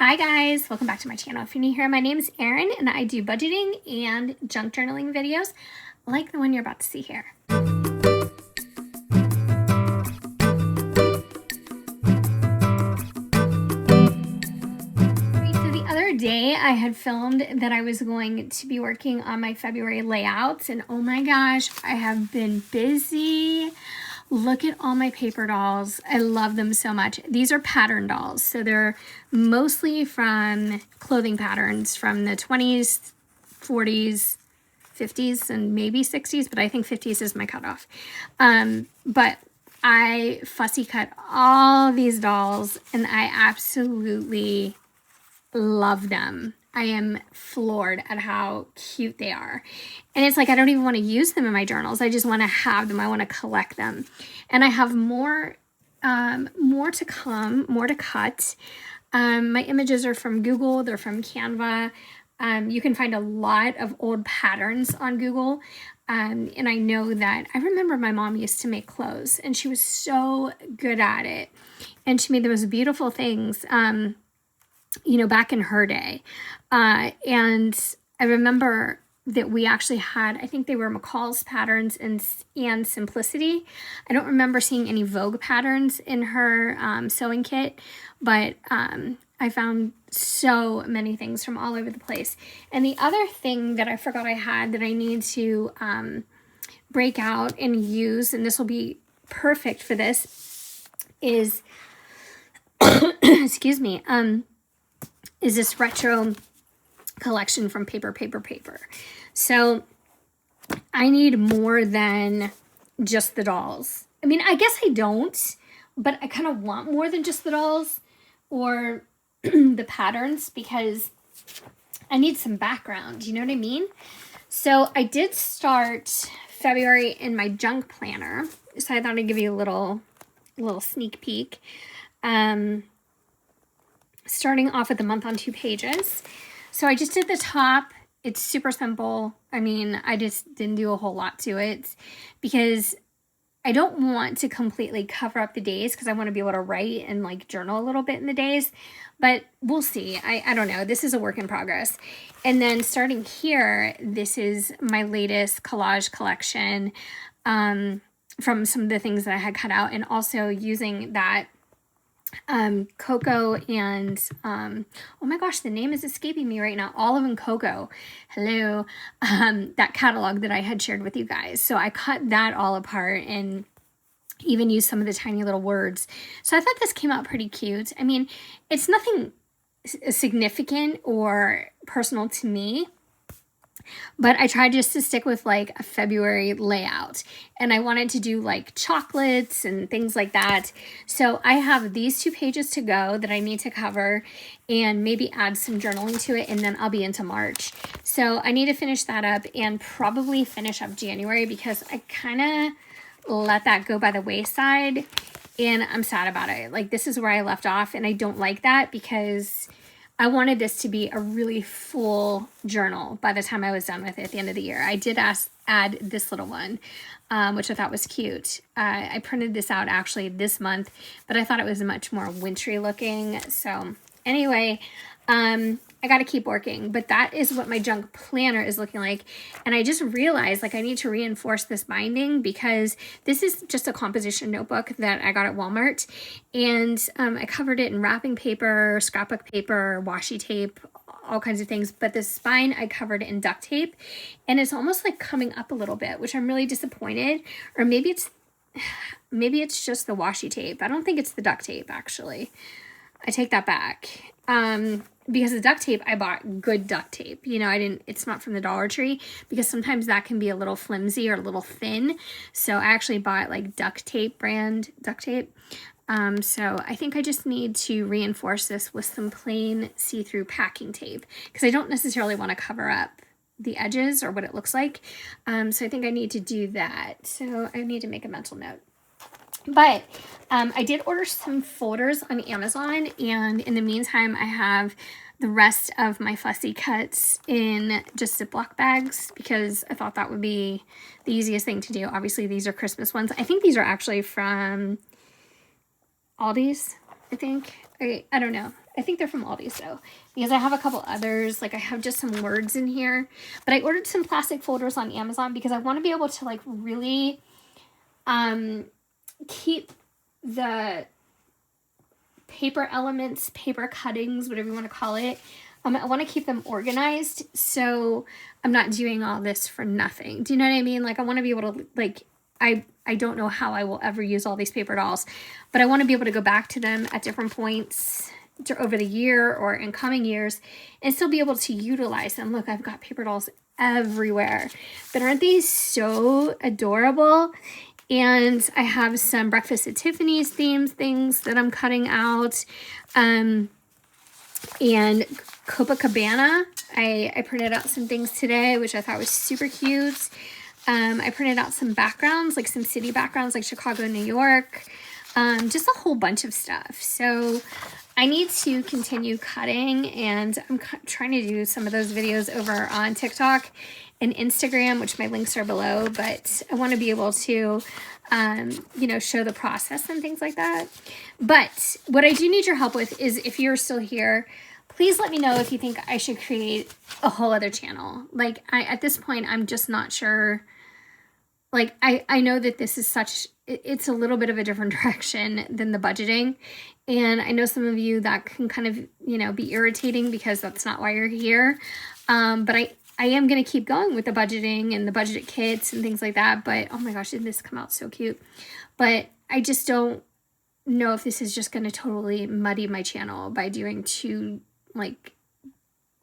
Hi guys, welcome back to my channel. If you're new here, my name is Erin and I do budgeting and junk journaling videos like the one you're about to see here. So the other day I had filmed that I was going to be working on my February layouts, and oh my gosh, I have been busy. Look at all my paper dolls. I love them so much. These are pattern dolls. So they're mostly from clothing patterns from the 20s, 40s, 50s, and maybe 60s, but I think 50s is my cutoff. But I fussy cut all these dolls and I absolutely love them. I am floored at how cute they are. And it's like, I don't even want to use them in my journals. I just want to have them. I want to collect them. And I have more to come, more to cut. My images are from Google. They're from Canva. You can find a lot of old patterns on Google. And I know that, I remember my mom used to make clothes and she was so good at it. And she made the most beautiful things, you know, back in her day. And I remember that we actually had, I think they were McCall's patterns and Simplicity. I don't remember seeing any Vogue patterns in her sewing kit, but I found so many things from all over the place. And the other thing that I forgot I had that I need to break out and use, and this will be perfect for this, is, excuse me, is this retro collection from Paper. So I need more than just the dolls. I mean, I guess I don't, but I kind of want more than just the dolls or the patterns because I need some background. You know what I mean? So I did start February in my junk planner. So I thought I'd give you a little sneak peek. Starting off with the month on 2 pages. So I just did the top. It's super simple. I mean, I just didn't do a whole lot to it because I don't want to completely cover up the days because I want to be able to write and like journal a little bit in the days, but we'll see. I don't know. This is a work in progress. And then starting here, this is my latest collage collection from some of the things that I had cut out, and also using that Cocoa and oh my gosh, the name is escaping me right now. Olive and Cocoa. Hello. That catalog that I had shared with you guys. So I cut that all apart and even used some of the tiny little words. So I thought this came out pretty cute. I mean, it's nothing significant or personal to me, but I tried just to stick with like a February layout, and I wanted to do like chocolates and things like that. So I have these 2 pages to go that I need to cover and maybe add some journaling to it, and then I'll be into March. So I need to finish that up and probably finish up January because I kind of let that go by the wayside and I'm sad about it. Like, this is where I left off and I don't like that because I wanted this to be a really full journal by the time I was done with it at the end of the year. I did add this little one, which I thought was cute. I printed this out actually this month, but I thought it was much more wintry looking. So anyway, I got to keep working, but that is what my junk planner is looking like. And I just realized like I need to reinforce this binding because this is just a composition notebook that I got at Walmart. And I covered it in wrapping paper, scrapbook paper, washi tape, all kinds of things. But the spine I covered in duct tape, and it's almost like coming up a little bit, which I'm really disappointed. Or maybe it's just the washi tape. I don't think it's the duct tape actually. I take that back. Because the duct tape, I bought good duct tape. You know, it's not from the Dollar Tree because sometimes that can be a little flimsy or a little thin. So I actually bought like duct tape brand duct tape. So I think I just need to reinforce this with some plain see-through packing tape because I don't necessarily want to cover up the edges or what it looks like. So I think I need to do that. So I need to make a mental note. But I did order some folders on Amazon, and in the meantime, I have the rest of my fussy cuts in just Ziploc bags because I thought that would be the easiest thing to do. Obviously, these are Christmas ones. I think these are actually from Aldi's, I think. I don't know. I think they're from Aldi's though, because I have a couple others. Like I have just some words in here, but I ordered some plastic folders on Amazon because I want to be able to like really keep the paper elements, paper cuttings, whatever you want to call it. I want to keep them organized, so I'm not doing all this for nothing. Do you know what I mean? Like I want to be able to, like, I don't know how I will ever use all these paper dolls, but I want to be able to go back to them at different points over the year or in coming years and still be able to utilize them. Look, I've got paper dolls everywhere, but aren't these so adorable? And I have some Breakfast at Tiffany's themes things that I'm cutting out. And Copacabana, I printed out some things today, which I thought was super cute. I printed out some backgrounds, like some city backgrounds, like Chicago, New York, just a whole bunch of stuff. So I need to continue cutting, and I'm trying to do some of those videos over on TikTok and Instagram, which my links are below, but I want to be able to, you know, show the process and things like that. But what I do need your help with is, if you're still here, please let me know if you think I should create a whole other channel. Like at this point, I'm just not sure. Like I know that this is it's a little bit of a different direction than the budgeting. And I know some of you that can kind of, you know, be irritating because that's not why you're here. But I am going to keep going with the budgeting and the budget kits and things like that. But oh my gosh, didn't this come out so cute? But I just don't know if this is just going to totally muddy my channel by doing two, like,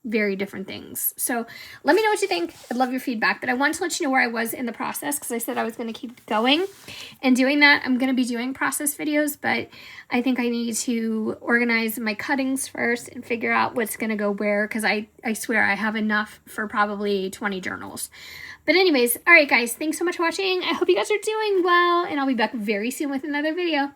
very different things. So let me know what you think. I'd love your feedback, but I wanted to let you know where I was in the process, because I said I was going to keep going and doing that. I'm going to be doing process videos, but I think I need to organize my cuttings first and figure out what's going to go where, because I swear I have enough for probably 20 journals. But anyways, all right guys, thanks so much for watching. I hope you guys are doing well, and I'll be back very soon with another video.